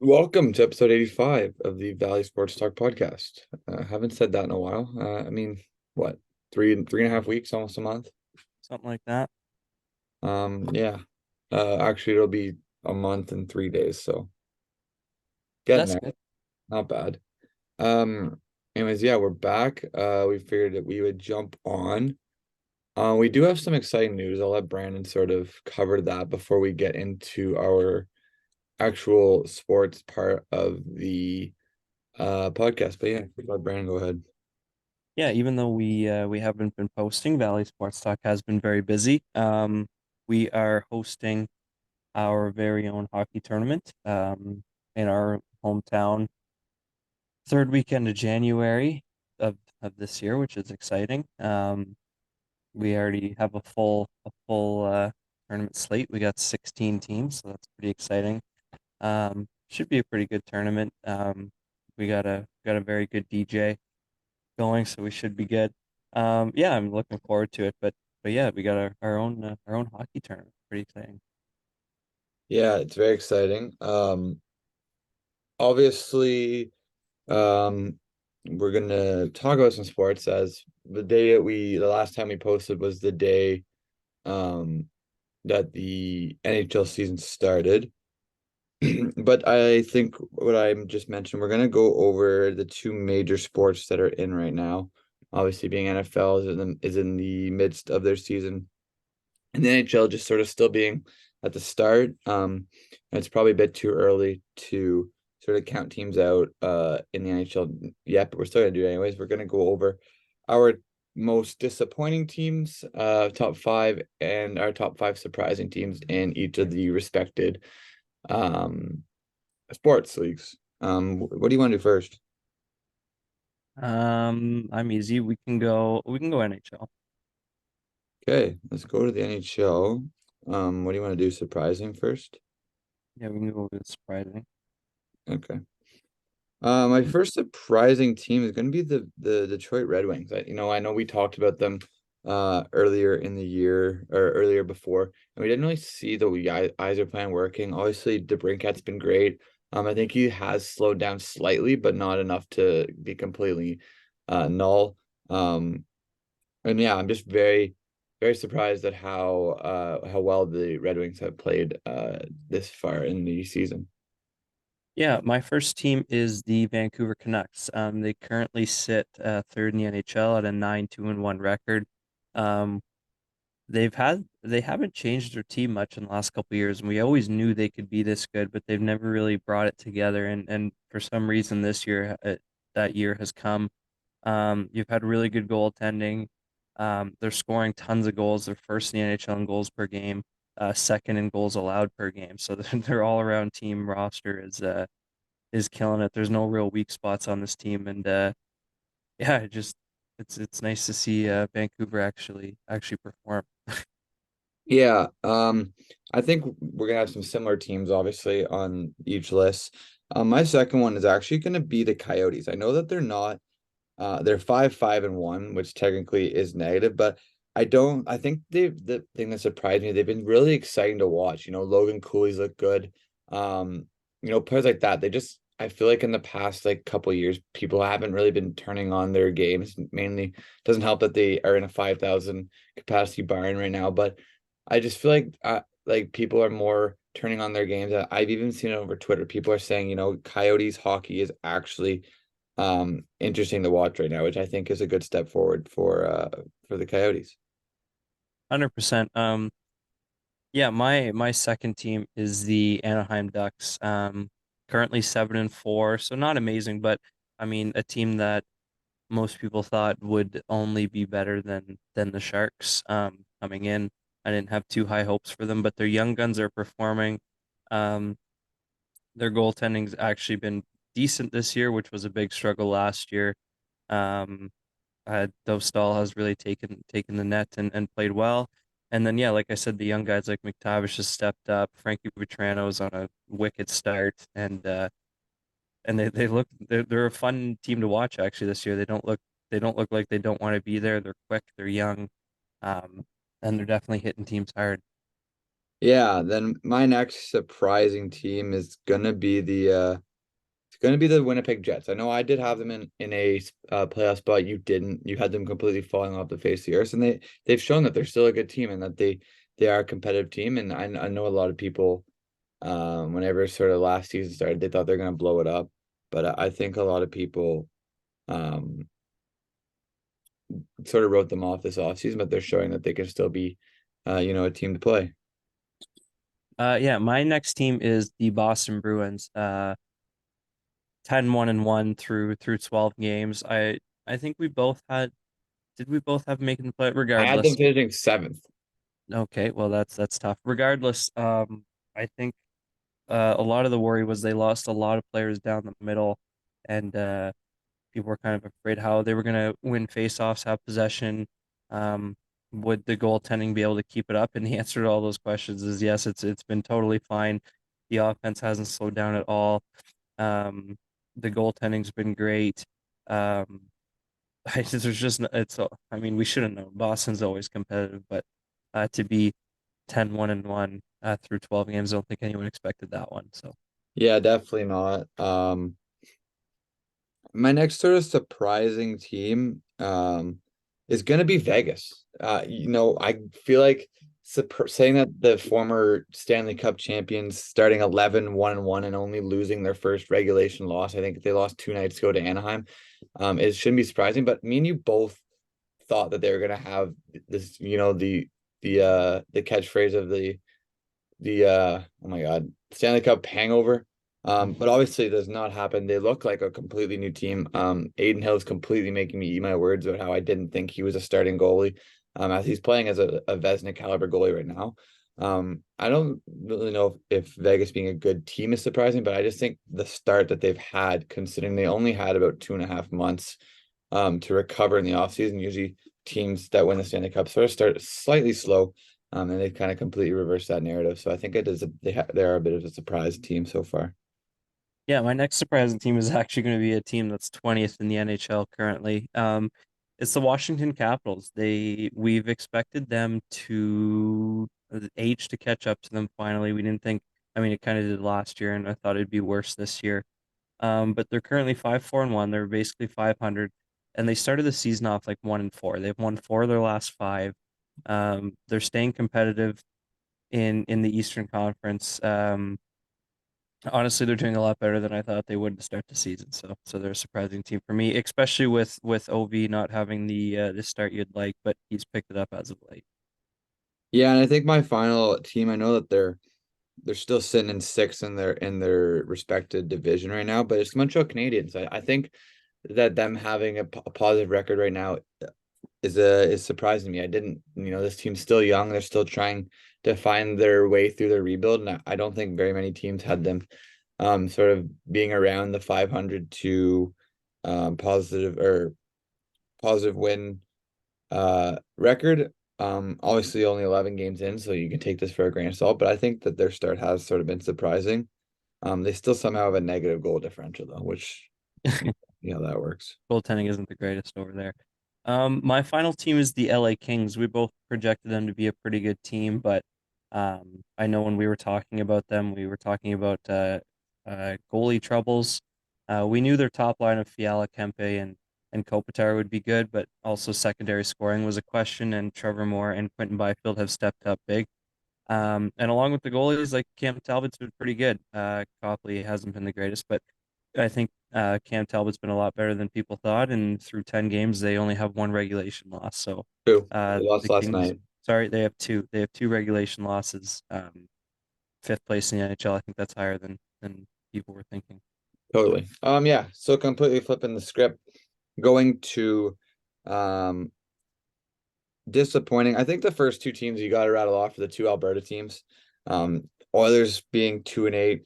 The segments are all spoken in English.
Welcome to episode 85 of the Valley Sports Talk podcast. Haven't said that in a while. What, three and a half weeks, almost a month? Something like that. Yeah. Actually, it'll be a month and 3 days, so getting That's there. good. Not bad. Um, Anyways, yeah, we're back. We figured that we would jump on. We do have some exciting news. I'll let Brandon sort of cover that before we get into our actual sports part of the podcast. But yeah, let Brandon go ahead. Yeah, even though we haven't been posting, Valley Sports Talk has been very busy. We are hosting our very own hockey tournament in our hometown third weekend of January of this year, which is exciting. We already have a full tournament slate. We got 16 teams, so that's pretty exciting. Should be a pretty good tournament. We got a very good DJ going, so we should be good. Yeah, I'm looking forward to it. But yeah, we got our own hockey tournament. Pretty exciting. Yeah, it's very exciting. Obviously, um, we're gonna talk about some sports as the last time we posted was the day um that the NHL season started. But I think what I just mentioned, we're gonna go over the two major sports that are in right now. Obviously, being NFL is in the midst of their season, and the NHL just sort of still being at the start. And it's probably a bit too early to sort of count teams out in the NHL yet, but we're still gonna do it anyways. We're gonna go over our most disappointing teams, top five, and our top five surprising teams in each of the respected um sports leagues. What do you want to do first? I'm easy. We can go NHL. Okay, let's go to the NHL. What do you want to do? Surprising first? Yeah, we can go with surprising. Okay. My first surprising team is going to be the Detroit Red Wings. I know we talked about them earlier in the year or earlier before, and we didn't really see the eyes are plan working. Obviously, DeBrincat's been great. I think he has slowed down slightly, but not enough to be completely null. And yeah, I'm just very surprised at how well the Red Wings have played this far in the season. Yeah, my first team is the Vancouver Canucks. They currently sit third in the NHL at a 9-2-1 record. Um, they haven't changed their team much in the last couple of years, and we always knew they could be this good, but they've never really brought it together. And for some reason this year, that year has come. You've had really good goaltending. They're scoring tons of goals. They're first in the NHL in goals per game, second in goals allowed per game. So their all around team roster is killing it. There's no real weak spots on this team, and yeah, it's nice to see Vancouver actually perform. Yeah, I think we're gonna have some similar teams, obviously, on each list. My second one is actually gonna be the Coyotes. I know that they're not, they're 5-5-1, which technically is negative, but I think the thing that surprised me, they've been really exciting to watch. Logan Cooley's look good. Players like that, I feel like in the past like couple years, people haven't really been turning on their games. Mainly doesn't help that they are in a 5,000 capacity barn right now, but I just feel like people are more turning on their games. I've even seen it over Twitter. People are saying, Coyotes hockey is actually interesting to watch right now, which I think is a good step forward for the Coyotes. 100%. Yeah, my second team is the Anaheim Ducks. Currently 7-4, so not amazing, but I mean a team that most people thought would only be better than the Sharks coming in. I didn't have too high hopes for them, but their young guns are performing. Um, their goaltending's actually been decent this year, which was a big struggle last year. Um, Dostal has really taken the net and played well. And then yeah, like I said, the young guys like McTavish has stepped up. Frankie Vatrano's on a wicked start, and they're a fun team to watch actually this year. They don't look like they don't want to be there. They're quick, they're young, um, and they're definitely hitting teams hard. Yeah, then my next surprising team is gonna be the Winnipeg Jets. I know I did have them in a playoff spot. You didn't. You had them completely falling off the face of the earth, and they've shown that they're still a good team and that they are a competitive team. And I know a lot of people, whenever sort of last season started, they thought they're gonna blow it up, but I think a lot of people um sort of wrote them off this offseason, but they're showing that they can still be, a team to play. Yeah, my next team is the Boston Bruins. 10-1-1 through 12 games. I think we both had did we both have making the play I had them regardless. finishing seventh. Okay, well that's tough. Regardless, I think a lot of the worry was they lost a lot of players down the middle, and people were kind of afraid how they were going to win faceoffs, have possession. Um, would the goaltending be able to keep it up? And the answer to all those questions is yes. It's been totally fine. The offense hasn't slowed down at all. Um, the goaltending's been great. Um, there's just I mean, we shouldn't know. Boston's always competitive, but to be 10-1-1 through 12 games, I don't think anyone expected that one. So Yeah, definitely not. My next sort of surprising team is going to be Vegas. I feel like saying that the former Stanley Cup champions starting 11-1-1 and only losing their first regulation loss. I think they lost 2 nights ago to Anaheim. It shouldn't be surprising, but me and you both thought that they were going to have this, the catchphrase of the oh my God, Stanley Cup hangover. But obviously it does not happen. They look like a completely new team. Aiden Hill is completely making me eat my words about how I didn't think he was a starting goalie. As he's playing as a Vezina caliber goalie right now. I don't really know if Vegas being a good team is surprising, but I just think the start that they've had, considering they only had about 2.5 months to recover in the offseason. Usually teams that win the Stanley Cup sort of start slightly slow. And they kind of completely reversed that narrative. So I think it is they are a bit of a surprise team so far. yeah, my next surprising team is actually going to be a team that's 20th in the NHL currently. It's the Washington Capitals. We've expected them to age to catch up to them finally. We didn't think, I mean, it kind of did last year, and I thought it'd be worse this year. But they're currently 5-4-1. They're basically 500, and they started the season off like 1-4. They've won four of their last five. They're staying competitive in the Eastern Conference. Honestly, they're doing a lot better than I thought they would to start the season. So they're a surprising team for me, especially with OV not having the start you'd like, but he's picked it up as of late. Yeah, and I think my final team, I know that they're still sitting in sixth in their respected division right now, but it's Montreal Canadiens. I think that them having a positive record right now is surprising me. I didn't, this team's still young. They're still trying to find their way through their rebuild, and I don't think very many teams had them sort of being around the 500 to positive win record. Obviously only 11 games in, so you can take this for a grain of salt, but I think that their start has sort of been surprising. They still somehow have a negative goal differential though, which that works. Goaltending isn't the greatest over there. My final team is the LA Kings. We both projected them to be a pretty good team, but I know when we were talking about them, we were talking about goalie troubles. We knew their top line of Fiala, Kempe, and Kopitar would be good, but also secondary scoring was a question, and Trevor Moore and Quentin Byfield have stepped up big. And along with the goalies, like Cam Talbot's been pretty good. Copley hasn't been the greatest, but I think Cam Talbot's been a lot better than people thought. And through 10 games, they only have one regulation loss. So True. They lost the last Kings, night. sorry, they have two. They have two regulation losses. Fifth place in the NHL. I think that's higher than people were thinking. Totally. Yeah. So completely flipping the script, going to um disappointing. I think the first two teams you got to rattle off are the two Alberta teams. Oilers being 2-8,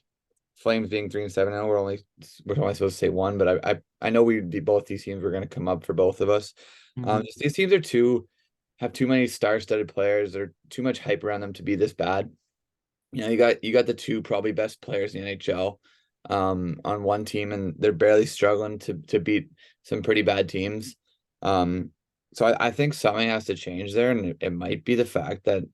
Flames being 3-7. I know we're only supposed to say one, but I know both these teams were going to come up for both of us. Mhm. These teams have too many star-studded players. There's too much hype around them to be this bad. You got the two probably best players in the NHL on one team, and they're barely struggling to beat some pretty bad teams. So I think something has to change there, and it might be the fact that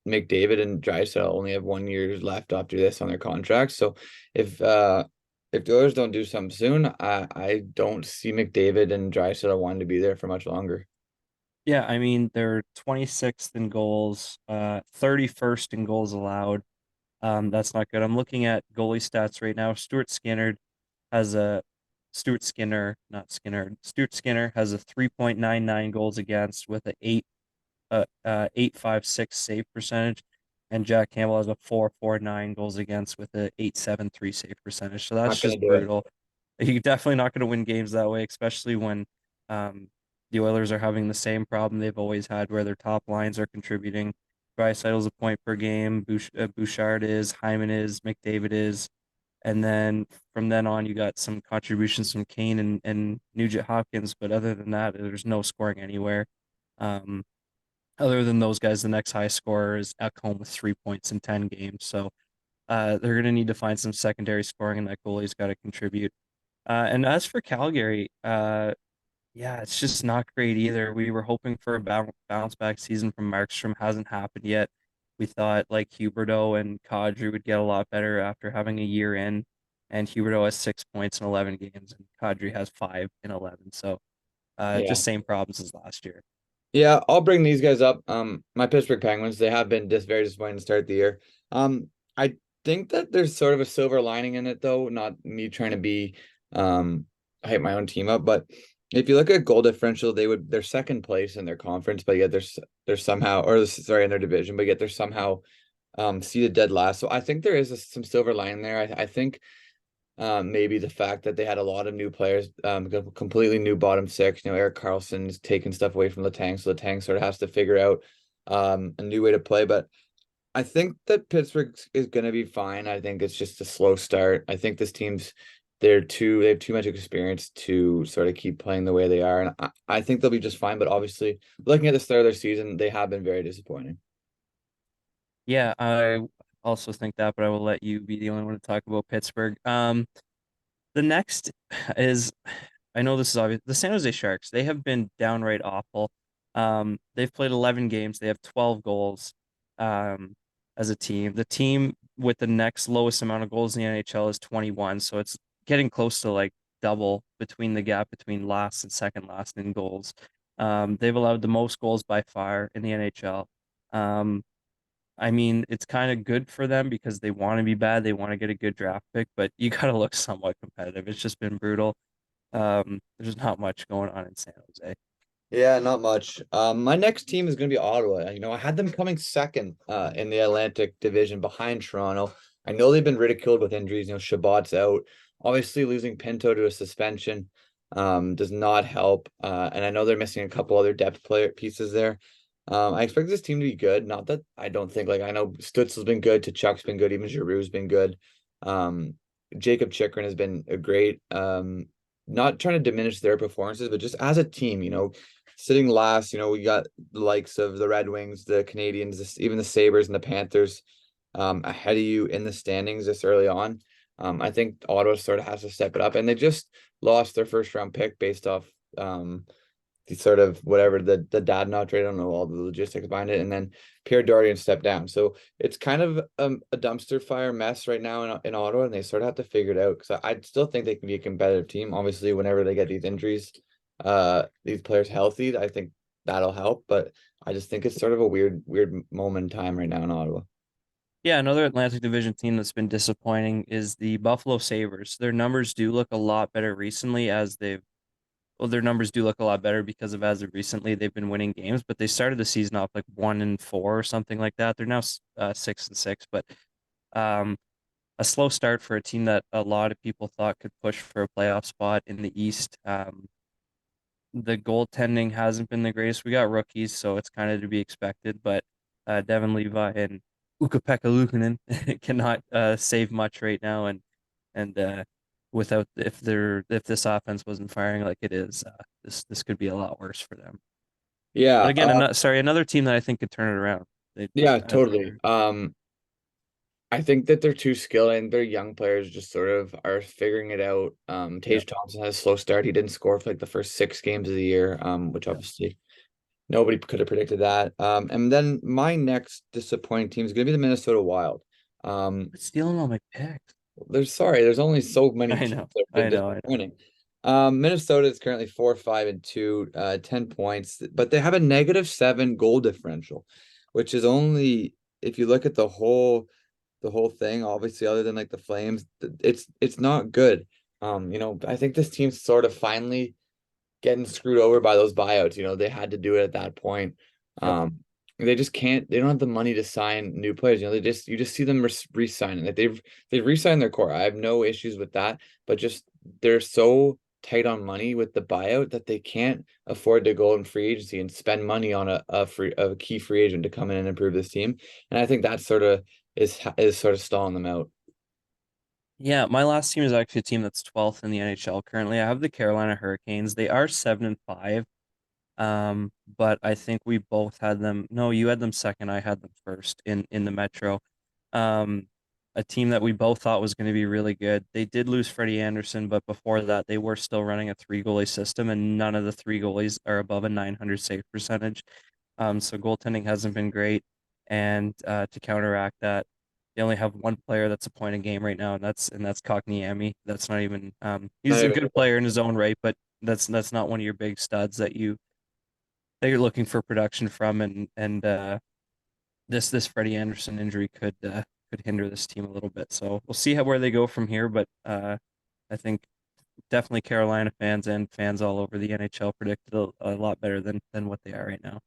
McDavid and Draisaitl only have 1 year left after this on their contracts. So if the Oilers don't do something soon, I don't see McDavid and Draisaitl wanting to be there for much longer. Yeah, I mean they're 26th in goals, 31st in goals allowed. That's not good. I'm looking at goalie stats right now. Has a Stuart Skinner, not Skinner. Stuart Skinner has a 3.99 goals against with a 8.56 save percentage, and Jack Campbell has a 4.49 goals against with a 8.73 save percentage. So that's Not gonna just do it. brutal. You're definitely not going to win games that way, especially when um, the Oilers are having the same problem they've always had, where their top lines are contributing. Draisaitl's a point per game. Bouchard is, Hyman is, McDavid is, and then from then on, you got some contributions from Kane and Nugent Hopkins. But other than that, there's no scoring anywhere. Um, Other than those guys, the next highest scorer is Ekholm with 3 points in 10 games. So they're going to need to find some secondary scoring, and that goalie's got to contribute. And as for Calgary, yeah, it's just not great either. We were hoping for a bounce back season from Markstrom. Hasn't happened yet. We thought like Huberdeau and Kadri would get a lot better after having a year in, and Huberdeau has 6 points in 11 games, and Kadri has five in 11. So Yeah. just same problems as last year. Yeah, I'll bring these guys up. My Pittsburgh Penguins, they have been just very disappointing to start the year. I think that there's sort of a silver lining in it though, not me trying to be um hype my own team up, but if you look at goal differential, they're second place in their conference, but yet they're somehow or sorry in their division, but yet they're somehow seeded dead last. So I think there is some silver lining there. I think maybe the fact that they had a lot of new players, completely new bottom six. Eric Carlson's taking stuff away from Letang, so Letang sort of has to figure out a new way to play. But I think that Pittsburgh is going to be fine. I think it's just a slow start. I think this team's they have too much experience to sort of keep playing the way they are, and I think they'll be just fine. But obviously, looking at the start of their season, they have been very disappointing. Yeah, I also think that, but I will let you be the only one to talk about Pittsburgh. The next is, I know this is obvious, the San Jose Sharks. They have been downright awful. They've played 11 games. They have 12 goals as a team. The team with the next lowest amount of goals in the NHL is 21. So it's getting close to like double between the gap between last and second last in goals. They've allowed the most goals by far in the NHL. Um, I mean, it's kind of good for them because they want to be bad. They want to get a good draft pick, but you got to look somewhat competitive. It's just been brutal. There's not much going on in San Jose. Yeah, not much. My next team is going to be Ottawa. I had them coming second in the Atlantic Division behind Toronto. I know they've been ridiculed with injuries. Shabbat's out. Obviously, losing Pinto to a suspension does not help. And I know they're missing a couple other depth player pieces there. I expect this team to be good. Not that I don't think I know Stutzel's been good, Tkachuk's been good, even Giroux's been good. Um, Jacob Chikrin has been a great. Not trying to diminish their performances, but just as a team, sitting last, we got the likes of the Red Wings, the Canadians, even the Sabres and the Panthers ahead of you in the standings this early on. I think Ottawa sort of has to step it up, and they just lost their first round pick based off the sort of whatever the dad not trade. I don't know all the logistics behind it, and then Pierre Dorian stepped down. So it's kind of a dumpster fire mess right now in Ottawa, and they sort of have to figure it out because I still think they can be a competitive team. Obviously, whenever they get these injuries, these players healthy, I think that'll help. But I just think it's sort of a weird moment in time right now in Ottawa. Yeah, another Atlantic Division team that's been disappointing is the Buffalo Sabres. Their numbers do look a lot better recently their numbers do look a lot better because of as of recently they've been winning games, but they started the season off like 1-4 or something like that. They're now 6-6, but um, a slow start for a team that a lot of people thought could push for a playoff spot in the East. The goaltending hasn't been the greatest. We got rookies, so it's kind of to be expected, but Devin Levi and Ukko-Pekka Luukkonen cannot save much right now, and without if this offense wasn't firing like it is, this could be a lot worse for them. But Yeah, again, another team that I think could turn it around. They yeah, as totally. I think that they're too skilled and their young players just sort of are figuring it out. yeah, Tage Thompson has a slow start. He didn't score for like the first 6 games of the year, which yeah. obviously Nobody could have predicted that. And then my next disappointing team is going to be the Minnesota Wild. Um, It's stealing all my picks. there's only so many I teams know, that have been I know, I know. disappointing. Minnesota is currently 4-5-2, 10 points, but they have a -7 goal differential, which is only if you look at the whole thing, obviously, other than like the Flames, it's not good. I think this team's sort of finally getting screwed over by those buyouts. They had to do it at that point. Yep. Um, they just can't. They don't have the money to sign new players. You just see them re-signing. Like they've re-signed their core. I have no issues with that, but just they're so tight on money with the buyout that they can't afford to go in free agency and spend money on a key free agent to come in and improve this team. And I think that sort of is sort of stalling them out. Yeah, my last team is actually a team that's 12th in the NHL currently. I have the Carolina Hurricanes. They are 7-5. But I think we both had them. No, you had them second. I had them first in the Metro. Um, a team that we both thought was going to be really good. They did lose Freddie Anderson, but before that, they were still running a three goalie system, and none of the three goalies are above a 900 save percentage. So goaltending hasn't been great, and to counteract that, they only have one player that's a point a game right now, and that's Kotkaniemi. That's not even Not he's a even good player in his own right, but that's not one of your big studs that you're looking for production from, and this Freddie Anderson injury could hinder this team a little bit. So we'll see where they go from here. But I think definitely Carolina fans and fans all over the NHL predicted a lot better than what they are right now.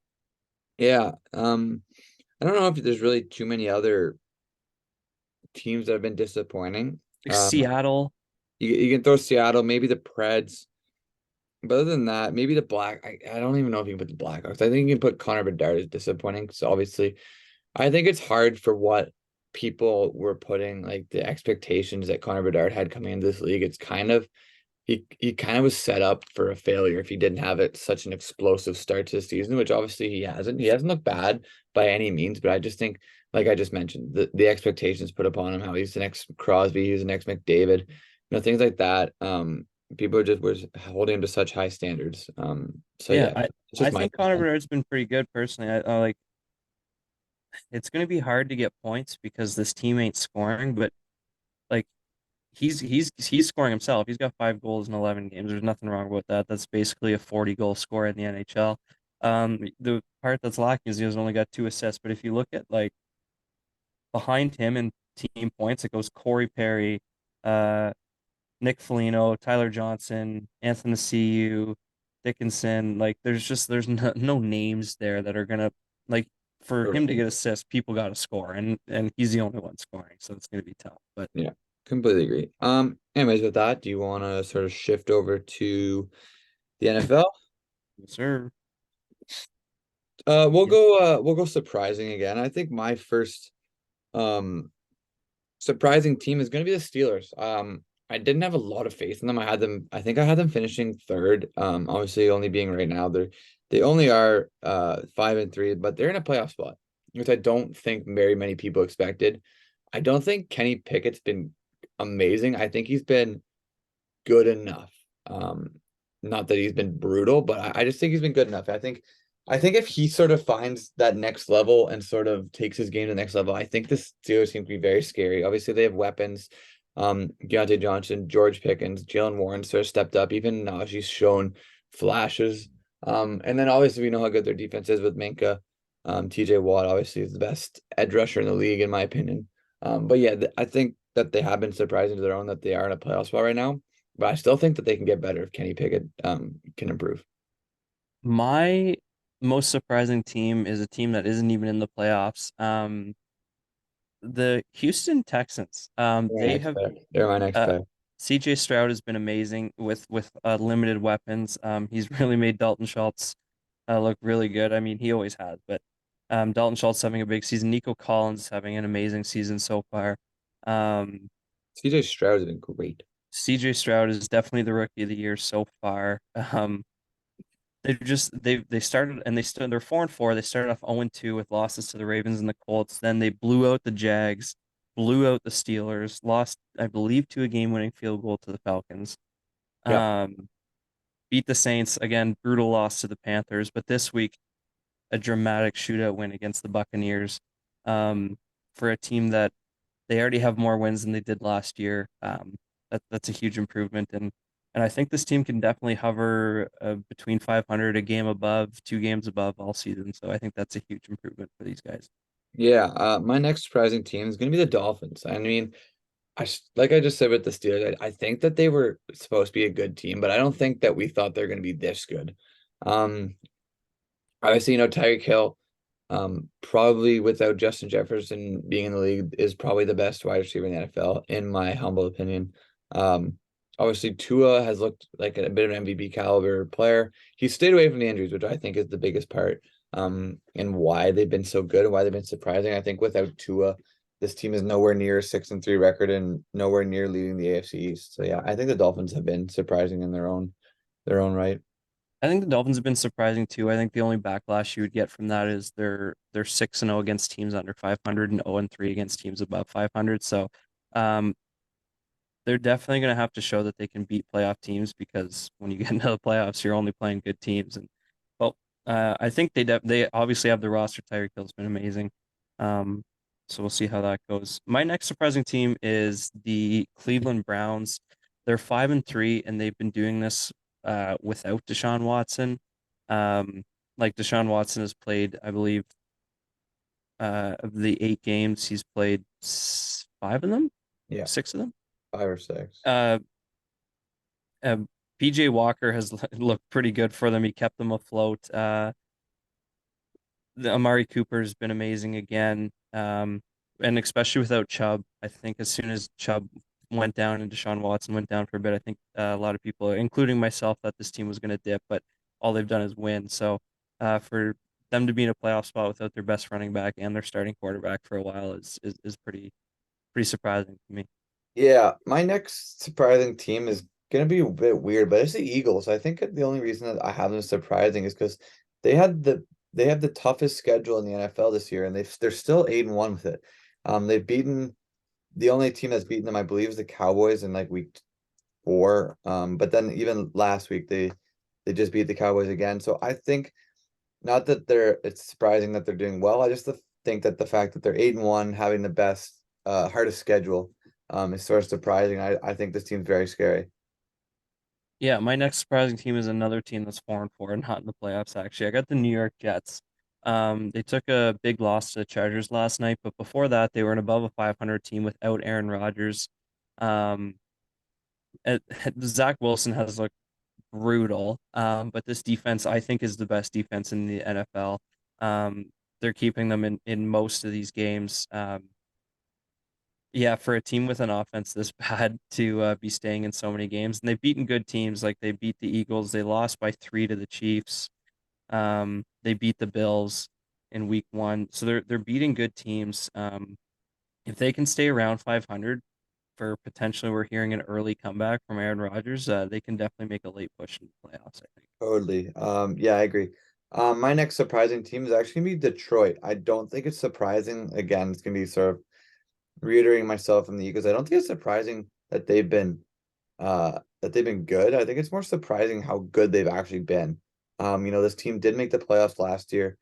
yeah. I don't know if there's really too many other teams that have been disappointing. Like Seattle, You can throw Seattle, maybe the Preds, but other than that, maybe the Black. I don't even know if you can put the Blackhawks. I think you can put Connor Bedard as disappointing. So obviously, I think it's hard for what people were putting like the expectations that Connor Bedard had coming into this league. It's kind of he kind of was set up for a failure if he didn't have it such an explosive start to the season, which obviously he hasn't. He hasn't looked bad by any means, but I just think, like I just mentioned, the expectations put upon him, how he's the next Crosby, he's the next McDavid, things like that. People just were holding him to such high standards. So yeah, yeah, it's I just my think Connor Bedard's been pretty good personally. I like it's going to be hard to get points because this team ain't scoring, but like he's scoring himself. He's got 5 goals in 11 games. There's nothing wrong with that. That's basically a 40 goal score in the NHL. The part that's lacking is he's only got 2 assists. But if you look at like behind him in team points, it goes Corey Perry, uh, Nick Foligno, Tyler Johnson, Anthony Cu, Dickinson. Like there's no names there that are gonna like for him to get assists, people got to score, and he's the only one scoring, so it's gonna be tough. But Yeah, completely agree. Anyways, with that, do you want to sort of shift over to the NFL? sir, We'll yeah, go surprising again. I think my first um surprising team is going to be the Steelers. I didn't have a lot of faith in them. I think I had them finishing third. Obviously only being right now they only are 5-3, but they're in a playoff spot, which I don't think very many people expected. I don't think Kenny Pickett's been amazing. I think he's been good enough. Um, Not that he's been brutal, but I just think he's been good enough. I think if he sort of finds that next level and sort of takes his game to the next level, I think this Steelers seem to be very scary. Obviously, they have weapons. Deontay Johnson, George Pickens, Jalen Warren sort of stepped up. Even Najee's shown flashes. And then obviously we know how good their defense is with Minka. TJ Watt obviously is the best edge rusher in the league, in my opinion. But yeah, I think that they have been surprising to their own that they are in a playoff spot right now. But I still think that they can get better if Kenny Pickett can improve. my most surprising team is a team that isn't even in the playoffs. The Houston Texans. They have They're my next uh, pick. CJ Stroud has been amazing with limited weapons. He's really made Dalton Schultz look really good. I mean, he always has, but Dalton Schultz having a big season. Nico Collins having an amazing season so far. Um, CJ Stroud has been great. CJ Stroud is definitely the rookie of the year so far. They started and they're 4-4. They started off 0-2 with losses to the Ravens and the Colts. Then they blew out the Jags, blew out the Steelers, lost, I believe, to a game-winning field goal to the Falcons. Yeah. Um, Beat the Saints again, brutal loss to the Panthers. But this week a dramatic shootout win against the Buccaneers. Um, for a team that they already have more wins than they did last year. That's a huge improvement, and I think this team can definitely hover between 500, a game above, 2 games above all season. So I think that's a huge improvement for these guys. Yeah, my next surprising team is going to be the Dolphins. I mean, like I just said with the Steelers, I think that they were supposed to be a good team, but I don't think that we thought they're going to be this good. Um, Obviously, Tyreek Hill, probably without Justin Jefferson being in the league, is probably the best wide receiver in the NFL, in my humble opinion. Um, Obviously, Tua has looked like a bit of an MVP caliber player. He stayed away from the injuries, which I think is the biggest part, and why they've been so good and why they've been surprising. I think without Tua, this team is nowhere near a 6-3 record and nowhere near leading the AFC East. So yeah, I think the Dolphins have been surprising in their own right. I think the Dolphins have been surprising too. I think the only backlash you would get from that is they're 6-0 against teams under 500 and 0-3 against teams above 500. So um, they're definitely going to have to show that they can beat playoff teams because when you get into the playoffs, you're only playing good teams. And well, I think they obviously have the roster. Tyreek Hill's been amazing. Um, so we'll see how that goes. My next surprising team is the Cleveland Browns. They're 5-3, and they've been doing this without Deshaun Watson. Um, like Deshaun Watson has played, I believe, of the 8 games, he's played 5 of them, Yeah, 6 of them. 5 or 6. Uh, uh, PJ Walker has looked pretty good for them. He kept them afloat. The Amari Cooper's been amazing again. And especially without Chubb, I think as soon as Chubb went down and Deshaun Watson went down for a bit, I think a lot of people, including myself, thought this team was going to dip, but all they've done is win. So for them to be in a playoff spot without their best running back and their starting quarterback for a while is pretty surprising to me. Yeah, my next surprising team is gonna be a bit weird, but it's the Eagles. I think the only reason that I have them surprising is because they had the they have the toughest schedule in the NFL this year, and they're still 8-1 with it. They've beaten the only team that's beaten them, I believe, is the Cowboys in like week 4. But then even last week they just beat the Cowboys again. So I think not that it's surprising that they're doing well. I just think that the fact that they're 8-1, having the best hardest schedule, is sort of surprising. I think this team's very scary. Yeah, my next surprising team is another team that's 4-4 and not in the playoffs, actually. I got the New York Jets. They took a big loss to the Chargers last night, but before that, they were an above a 500 team without Aaron Rodgers. Um, it- Zach Wilson has looked brutal, but this defense, I think, is the best defense in the NFL. They're keeping them in most of these games. Yeah, for a team with an offense this bad to be staying in so many games, and they've beaten good teams, like they beat the Eagles, they lost by 3 to the Chiefs. They beat the Bills in week 1, so they're beating good teams. If they can stay around 500 for potentially, we're hearing an early comeback from Aaron Rodgers, they can definitely make a late push in the playoffs, I think. Totally. Yeah, I agree. My next surprising team is actually gonna be Detroit. I don't think it's surprising. Again, it's gonna be sort of reiterating myself from the Eagles. I don't think it's surprising that they've been good. I think it's more surprising how good they've actually been. This team did make the playoffs last year.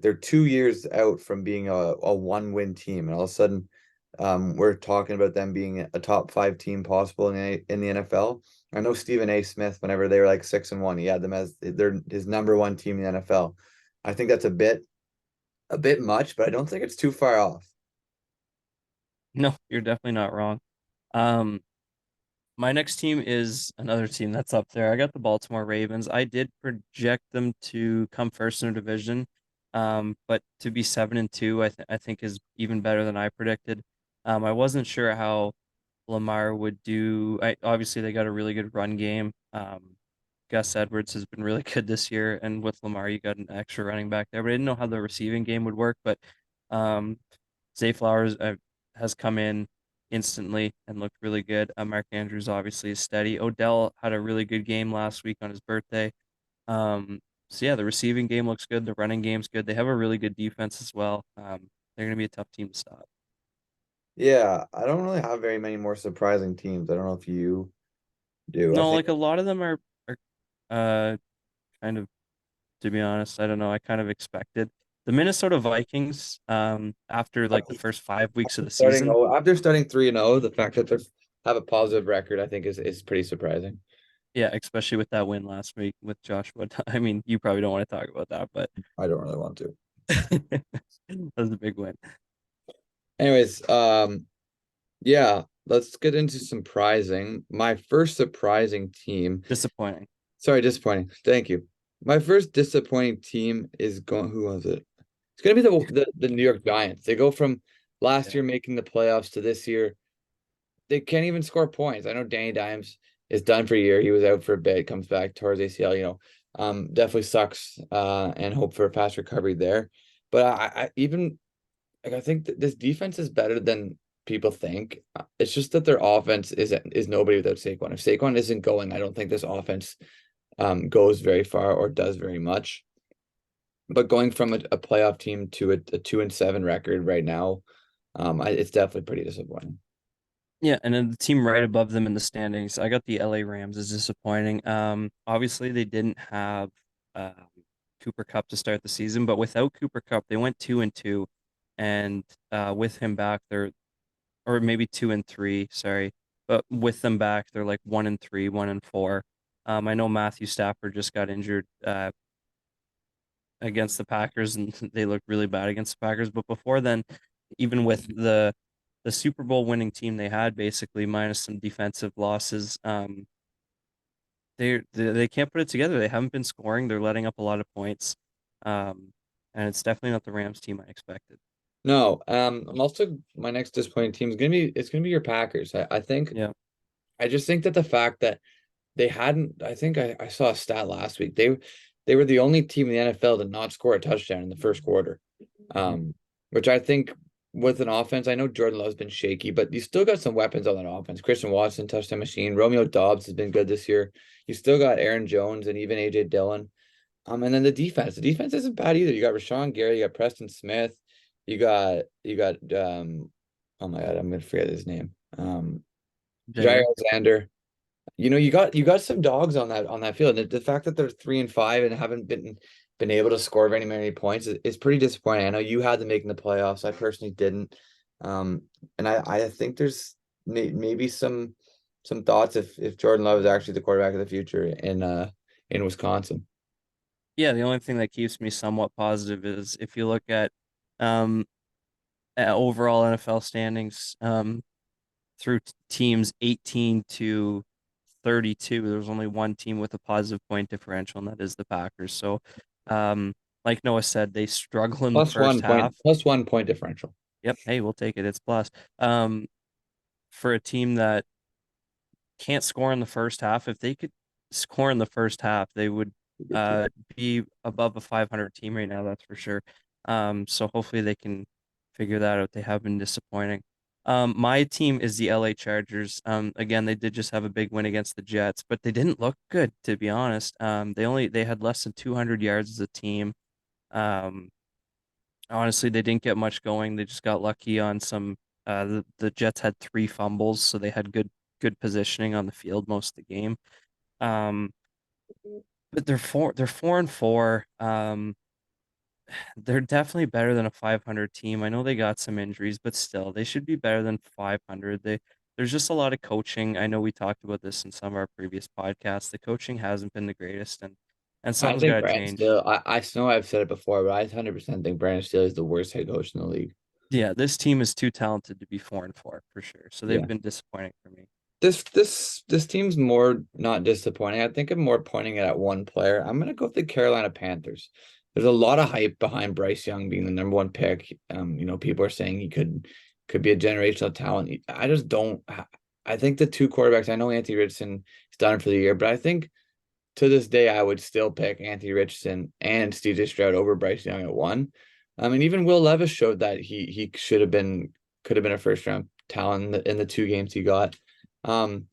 They're 2 years out from being a one-win team, and all of a sudden, we're talking about them being a top 5 team possible in the NFL. I know Stephen A. Smith, whenever they were like 6-1, he had them as his number one team in the NFL. I think that's a bit much, but I don't think it's too far off. No, you're definitely not wrong. Um, My next team is another team that's up there. I got the Baltimore Ravens. I did project them to come first in a division, but to be 7-2, I think is even better than I predicted. I wasn't sure how Lamar would do. Obviously they got a really good run game. Gus Edwards has been really good this year, and with Lamar, you got an extra running back there. But I didn't know how the receiving game would work. But um, Zay Flowers has come in instantly and looked really good. Mark Andrews obviously is steady. Odell had a really good game last week on his birthday. So yeah, the receiving game looks good. The running game's good. They have a really good defense as well. They're going to be a tough team to stop. Yeah, I don't really have very many more surprising teams. I don't know if you do. I No, think like a lot of them are uh kind of to be honest. I don't know. I kind of expected the Minnesota Vikings, after like the first 5 weeks of the season. After starting 3-0, the fact that they have a positive record, I think is pretty surprising. Yeah, especially with that win last week with Joshua. I mean, you probably don't want to talk about that, but I don't really want to. that was a big win. Anyways, yeah, let's get into surprising. My first surprising team, Disappointing. sorry, disappointing. Thank you. My first disappointing team is going, who was it? It's gonna be the New York Giants. They go from last Yeah. year making the playoffs to this year. They can't even score points. I know Danny Dimes is done for a year. He was out for a bit, comes back towards ACL, definitely sucks, and hope for a fast recovery there. But I even like I think that this defense is better than people think. It's just that their offense is nobody without Saquon. If Saquon isn't going, I don't think this offense goes very far or does very much. But going from a playoff team to a 2-7 record right now, it's definitely pretty disappointing. Yeah, and then the team right above them in the standings, I got the LA Rams as disappointing. Obviously they didn't have um, Cooper Cup to start the season, but without Cooper Cup, they went 2-2, and with him back, they're or maybe 2-3, sorry, but with them back, they're like 1-3, 1-4. I know Matthew Stafford just got injured against the Packers, and they looked really bad against the Packers. But before then, even with the Super Bowl winning team they had, basically minus some defensive losses, they can't put it together. They haven't been scoring. They're letting up a lot of points, um, and it's definitely not the Rams team I expected. No, I'm also my next disappointing team is gonna be your Packers. I think Yeah. I just think that the fact that they hadn't, I think I saw a stat last week. They were the only team in the NFL to not score a touchdown in the first quarter. Mhm. Which I think with an offense, I know Jordan Love's been shaky, but you still got some weapons on that offense. Christian Watson, touchdown machine. Romeo Dobbs has been good this year. You still got Aaron Jones and even AJ Dillon. And then the defense. The defense isn't bad either. You got Rashawn Gary, you got Preston Smith, you got oh my God, I'm gonna forget his name. Jair Jair. Alexander. You got some dogs on that field. And the fact that they're 3-5 and haven't been able to score very many points is pretty disappointing. I know you had them making the playoffs. I personally didn't. Um, and I think there's maybe some thoughts if Jordan Love is actually the quarterback of the future in Wisconsin. Yeah, the only thing that keeps me somewhat positive is if you look um, at overall NFL standings, through teams 18 to 32, there's only one team with a positive point differential, and that is the Packers. So, like Noah said, they struggle in the first half. Plus 1 point differential. Yep. Hey, we'll take it. It's plus. Um, for a team that can't score in the first half, if they could score in the first half, they would be above a 500 team right now, that's for sure. So hopefully they can figure that out. They have been disappointing. My team is the LA Chargers. Again, they did just have a big win against the Jets, but they didn't look good, to be honest. They had less than 200 yards as a team. Um, Honestly, they didn't get much going. They just got lucky on some. The Jets had three fumbles, so they had good positioning on the field most of the game. Um, but they're 4-4. They're definitely better than a 500 team. I know they got some injuries, but still, they should be better than 500. There's just a lot of coaching. I know we talked about this in some of our previous podcasts. The coaching hasn't been the greatest, and I something's got think to Brandon change. Steele, I know I've said it before, but I 100% think Brandon Steele is the worst head coach in the league. Yeah, this team is too talented to be 4-4 for sure. So they've Yeah. been disappointing for me. This team's more not disappointing. I think I'm more pointing it at one player. I'm gonna go with the Carolina Panthers. There's a lot of hype behind Bryce Young being the number one pick. People are saying he could be a generational talent. I just don't. I think the two quarterbacks. I know Anthony Richardson is done for the year, but I think to this day I would still pick Anthony Richardson and CJ Stroud over Bryce Young at one. I mean, even Will Levis showed that he could have been a first round talent in the two games he got. Um,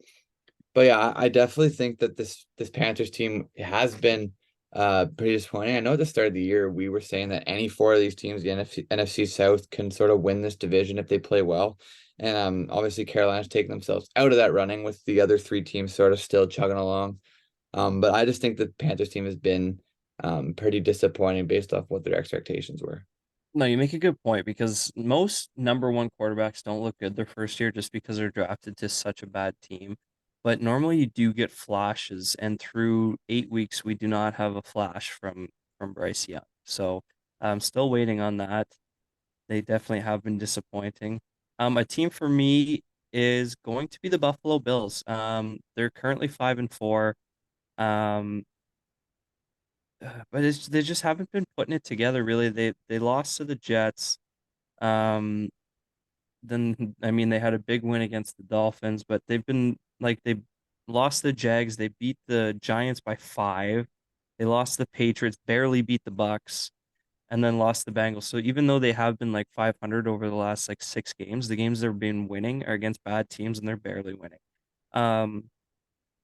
but yeah, I definitely think that this Panthers team has been pretty disappointing. I know at the start of the year we were saying that any four of these teams, the NFC South, can sort of win this division if they play well. And obviously Carolina's taken themselves out of that running with the other three teams sort of still chugging along. But I just think the Panthers team has been pretty disappointing based off what their expectations were. No, you make a good point because most number one quarterbacks don't look good their first year just because they're drafted to such a bad team. But normally you do get flashes, and through 8 weeks, we do not have a flash from Bryce Young. So I'm still waiting on that. They definitely have been disappointing. A team for me is going to be the Buffalo Bills. They're currently 5-4. Um, but they just haven't been putting it together really. They lost to the Jets. Um, then I mean they had a big win against the Dolphins, but they've been like they lost the Jags, they beat the Giants by 5. They lost the Patriots, barely beat the Bucks, and then lost the Bengals. So even though they have been like 500 over the last like 6 games, the games they've been winning are against bad teams and they're barely winning. Um,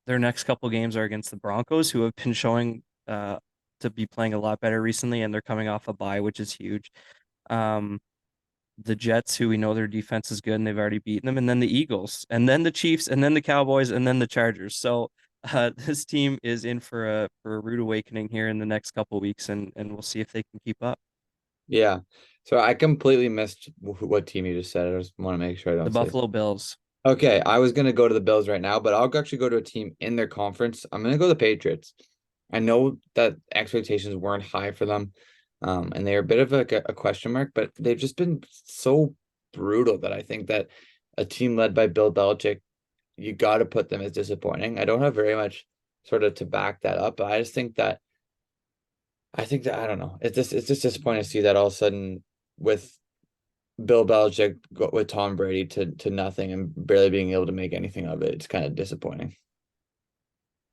their next couple games are against the Broncos, who have been showing to be playing a lot better recently, and they're coming off a bye, which is huge. Um, the Jets, who we know their defense is good and they've already beaten them, and then the Eagles, and then the Chiefs, and then the Cowboys, and then the Chargers. So this team is in for a rude awakening here in the next couple of weeks, and we'll see if they can keep up. Yeah. So I completely missed what team you just said. I just want to make sure I The don't say. Buffalo Bills. Okay, I was gonna go to the Bills right now, but I'll actually go to a team in their conference. I'm gonna go the Patriots. I know that expectations weren't high for them, and they're a bit of a question mark, but they've just been so brutal that I think that a team led by Bill Belichick, you got to put them as disappointing. I don't have very much sort of to back that up, but I think that I don't know. It's just disappointing to see that all of a sudden with Bill Belichick go with Tom Brady to nothing and barely being able to make anything of it. It's kind of disappointing.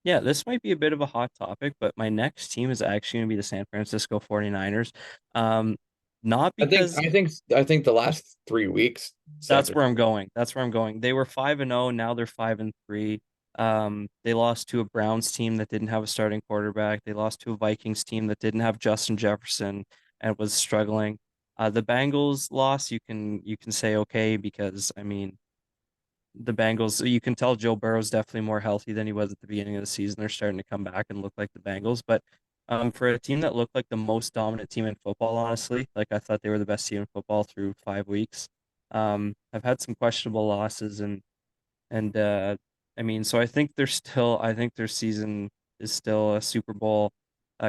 Yeah, this might be a bit of a hot topic, but my next team is actually going to be the San Francisco 49ers. Um, not I think because I think I think the last 3 weeks, That's Sanford. where I'm going. That's where I'm going. They were 5-0, now they're 5-3. They lost to a Browns team that didn't have a starting quarterback. They lost to a Vikings team that didn't have Justin Jefferson and was struggling. The Bengals loss, you can say okay because I mean the Bengals, you can tell Joe Burrow's definitely more healthy than he was at the beginning of the season. They're starting to come back and look like the Bengals. But for a team that looked like the most dominant team in football, honestly, like I thought they were the best team in football through 5 weeks. I've had some questionable losses and I mean, so I think their season is still a Super Bowl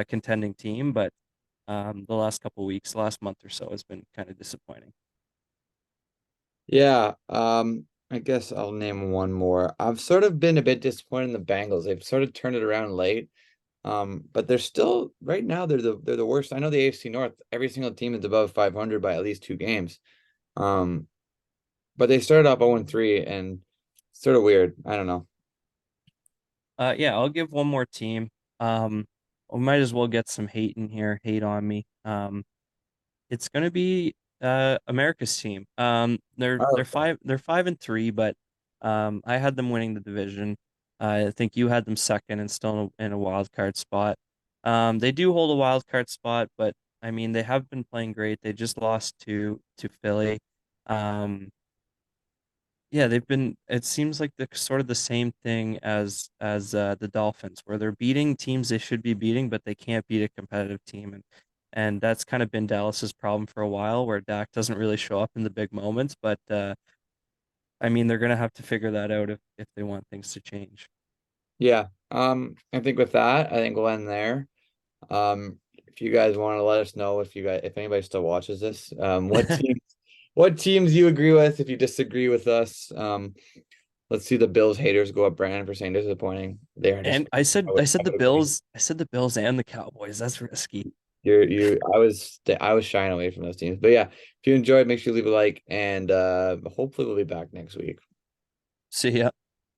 contending team, but the last couple weeks, last month or so has been kind of disappointing. Yeah, I guess I'll name one more. I've sort of been a bit disappointed in the Bengals. They've sort of turned it around late. But they're still right now they're the worst. I know the AFC North, every single team is above 500 by at least 2 games. Um, but they started off 0-3 and sort of weird. I don't know. Yeah, I'll give one more team. We might as well get some hate in here, hate on me. It's gonna be America's team. They're 5-3, but I had them winning the division. I think you had them second and still in a wild card spot. They do hold a wild card spot, but I mean they have been playing great. They just lost to Philly. Um, yeah, they've been. It seems like the sort of the same thing as the Dolphins, where they're beating teams they should be beating, but they can't beat a competitive team, and that's kind of been Dallas's problem for a while, where Dak doesn't really show up in the big moments. But I mean, they're gonna have to figure that out if they want things to change. Yeah. I think with that, I think we'll end there. If you guys want to let us know if anybody still watches this, what teams you agree with, if you disagree with us. Let's see the Bills haters go up Brandon for saying disappointing. They are And disappointing. I said the Bills and the Cowboys. That's risky. I was shying away from those teams. But yeah, if you enjoyed, make sure you leave a like and hopefully we'll be back next week. See ya.